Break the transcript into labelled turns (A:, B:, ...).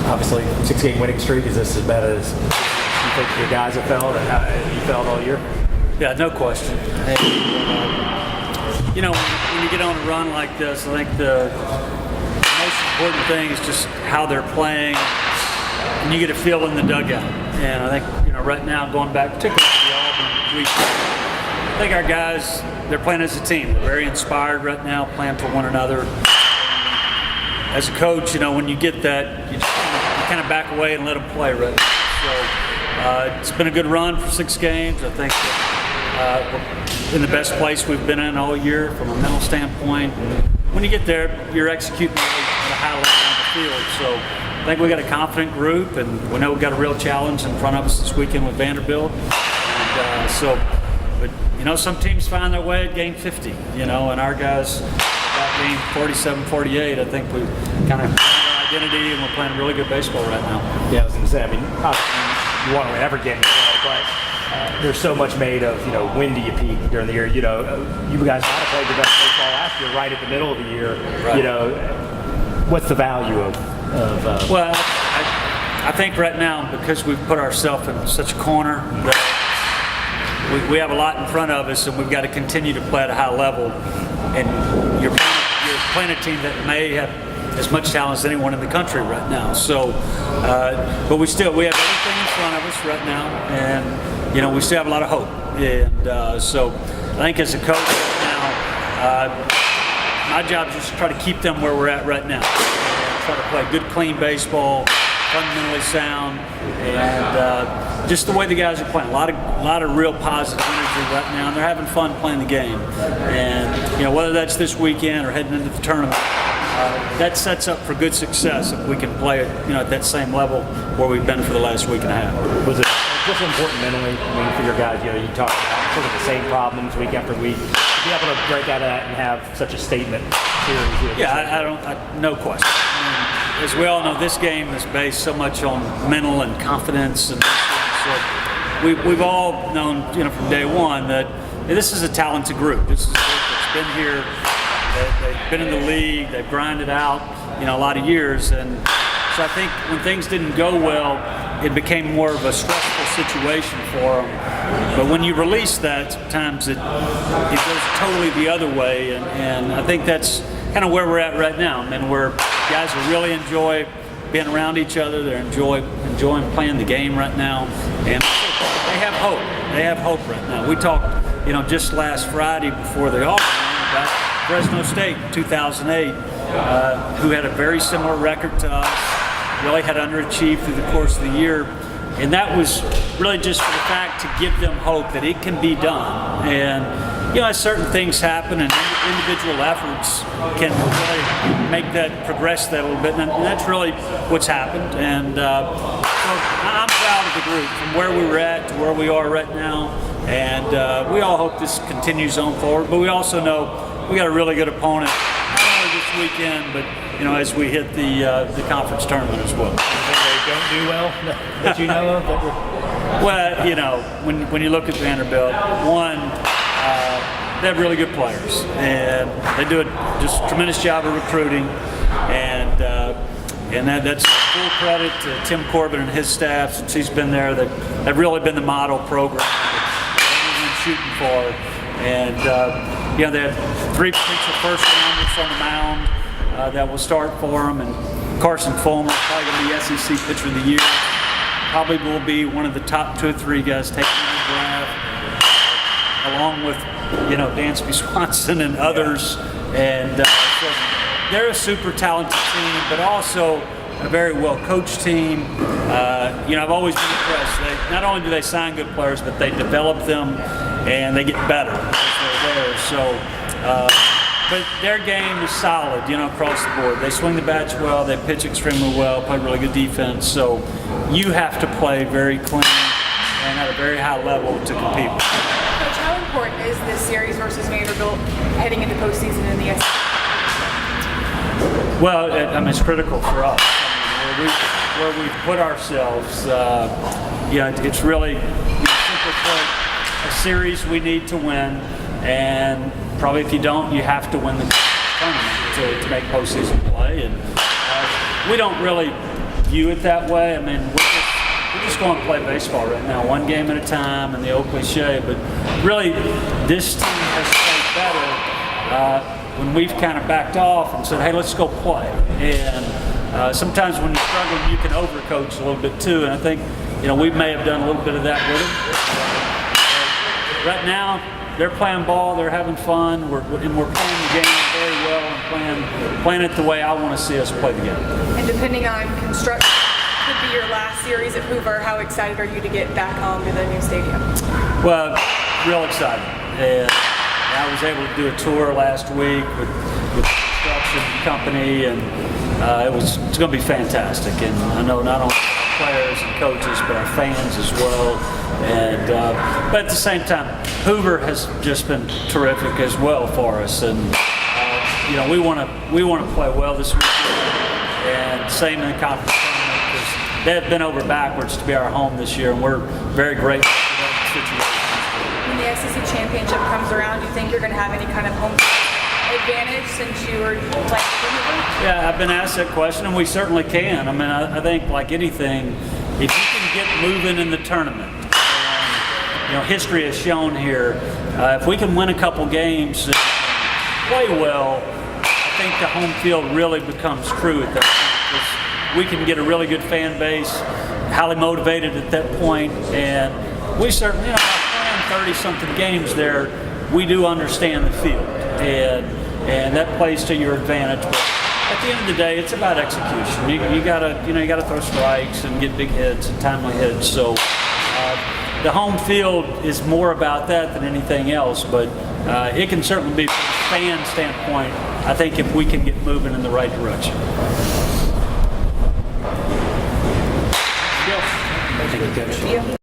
A: Obviously, 6-game winning streak. Is this as bad as you think your guys have felt and how you felt all year?
B: Yeah, no question. And, when you get on a run like this, I think the most important thing is just how they're playing, and you get a feel in the dugout. And I think, right now, going back particularly to the Auburn week, I think our guys, they're playing as a team. They're very inspired right now, playing for one another. As a coach, when you get that, you kind of back away and let them play right now. So it's been a good run for 6 games. I think we're in the best place we've been in all year from a mental standpoint. When you get there, you're executing at a high level on the field. So I think we got a confident group, and we know we've got a real challenge in front of us this weekend with Vanderbilt. But some teams find their way at game 50, and our guys, that game 47-48, I think we kind of found our identity, and we're playing really good baseball right now.
A: Yeah, I was going to say, obviously you want to win every game, but there's so much made of, when do you peak during the year? You guys might have played the best baseball last year, right at the middle of the year.
B: Right.
A: What's the value of
B: Well, I think right now, because we've put ourselves in such a corner, that we have a lot in front of us, and we've got to continue to play at a high level. And you're playing a team that may have as much talent as anyone in the country right now. So, but we have everything in front of us right now, and we still have a lot of hope. And so, I think as a coach right now, my job is just to try to keep them where we're at right now. Try to play good, clean baseball, fundamentally sound, and just the way the guys are playing. A lot of real positive energy right now, and they're having fun playing the game. And whether that's this weekend or heading into the tournament, that sets up for good success if we can play at that same level where we've been for the last week and a half.
A: Was it just important mentally? For your guys, you talk about sort of the same problems week after week. To be able to break out of that and have such a statement series.
B: Yeah, no question. As we all know, this game is based so much on mental and confidence, and so we've all known, from day one that this is a talented group. This is a group that's been here. They've been in the league. They've grinded out, a lot of years, and so I think when things didn't go well, it became more of a stressful situation for them. But when you release that, sometimes it goes totally the other way, and I think that's kind of where we're at right now. Where guys will really enjoy being around each other. They're enjoying playing the game right now, and they have hope. They have hope right now. We talked, just last Friday before the Auburn game about Fresno State in 2008, who had a very similar record to us, really had underachieved through the course of the year. And that was really just for the fact to give them hope that it can be done. And, as certain things happen and individual efforts can really make that progress that a little bit. And that's really what's happened. And so I'm proud of the group from where we were at to where we are right now. And we all hope this continues on forward. But we also know we got a really good opponent, not only this weekend, but as we hit the conference tournament as well.
A: They don't do well that you know of?
B: Well, when you look at Vanderbilt, they have really good players, and they do just a tremendous job of recruiting, and that's full credit to Tim Corbin and his staff since he's been there. They've really been the model program that everyone's shooting for, and they have 3 potential first-rounders on the mound that will start for them, and Carson Fulmer, probably going to be SEC Pitcher of the Year, probably will be one of the top 2 or 3 guys taken in the draft, along with Dansby Swanson and others. And so they're a super talented team, but also a very well-coached team. I've always been impressed. Not only do they sign good players, but they develop them and they get better as they're there. So, but their game is solid, across the board. They swing the bats well, they pitch extremely well, play really good defense. So you have to play very clean and at a very high level to compete.
C: Coach, how important is this series versus Vanderbilt heading into postseason in the SEC?
B: Well, it's critical for us. Where we put ourselves, it's really simply put, a series we need to win, and probably if you don't, you have to win the tournament to make postseason play. And we don't really view it that way. I mean, we're just going to play baseball right now, one game at a time, and the old cliche. But really, this team has played better when we've kind of backed off and said, hey, let's go play. And sometimes when you're struggling, you can overcoach a little bit too. And I think, we may have done a little bit of that with them. Right now, they're playing ball, they're having fun, we're playing the game very well and playing it the way I want to see us play the game.
C: And depending on construction, could be your last series at Hoover. How excited are you to get back home to the new stadium?
B: Well, real excited. And I was able to do a tour last week with the construction company, and it's going to be fantastic. And I know not only players and coaches, but our fans as well. And but at the same time, Hoover has just been terrific as well for us. And we want to play well this weekend. And same in the conference tournament, because they have been over backwards to be our home this year, and we're very grateful for that situation.
C: When the SEC championship comes around, do you think you're going to have any kind of home advantage since you were playing for Hoover?
B: Yeah, I've been asked that question, and we certainly can. I mean, I think like anything, if you can get moving in the tournament, history has shown here, if we can win a couple games and play well, I think the home field really becomes true at that point. We can get a really good fan base, highly motivated at that point, and we certainly, playing 30-something games there, we do understand the field, and that plays to your advantage. But at the end of the day, it's about execution. You gotta throw strikes and get big hits and timely hits. So the home field is more about that than anything else. But it can certainly be, from a fan standpoint, I think if we can get moving in the right direction.
A: Thank you, Coach.